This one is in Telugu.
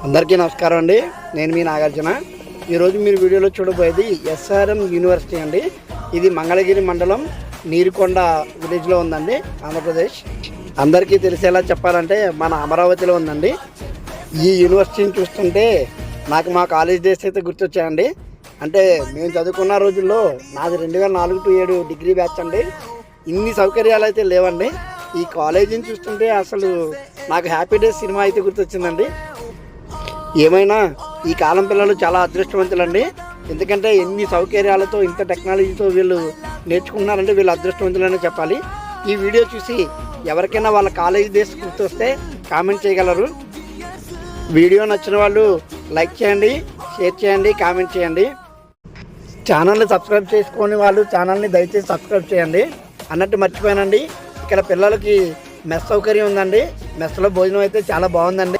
అందరికీ నమస్కారం అండి. నేను మీ నాగార్జున. ఈరోజు మీరు వీడియోలో చూడబోయేది ఎస్ఆర్ఎం యూనివర్సిటీ అండి. ఇది మంగళగిరి మండలం నీరుకొండ విలేజ్లో ఉందండి, ఆంధ్రప్రదేశ్. అందరికీ తెలిసేలా చెప్పాలంటే మన అమరావతిలో ఉందండి. ఈ యూనివర్సిటీని చూస్తుంటే నాకు మా కాలేజ్ డేస్ అయితే గుర్తొచ్చాయండి. అంటే మేము చదువుకున్న రోజుల్లో నాది 2004 to 7 డిగ్రీ బ్యాచ్ అండి. ఇన్ని సౌకర్యాలు అయితే లేవండి. ఈ కాలేజీని చూస్తుంటే అసలు నాకు హ్యాపీ డేస్ సినిమా అయితే గుర్తొచ్చిందండి. ఏమైనా ఈ కాలం పిల్లలు చాలా అదృష్టవంతులండి. ఎందుకంటే ఎన్ని సౌకర్యాలతో ఇంత టెక్నాలజీతో వీళ్ళు నేర్చుకుంటున్నారంటే వీళ్ళు అదృష్టవంతులనే చెప్పాలి. ఈ వీడియో చూసి ఎవరికైనా వాళ్ళ కాలేజీ డేస్ గుర్తొస్తే కామెంట్ చేయగలరు. వీడియో నచ్చిన వాళ్ళు లైక్ చేయండి, షేర్ చేయండి, కామెంట్ చేయండి. ఛానల్ని సబ్స్క్రైబ్ చేసుకొని వాళ్ళు ఛానల్ని దయచేసి సబ్స్క్రైబ్ చేయండి. అన్నట్టు మర్చిపోయానండి, ఇక్కడ పిల్లలకి మెస్ సౌకర్యం ఉందండి. మెస్లో భోజనం అయితే చాలా బాగుందండి.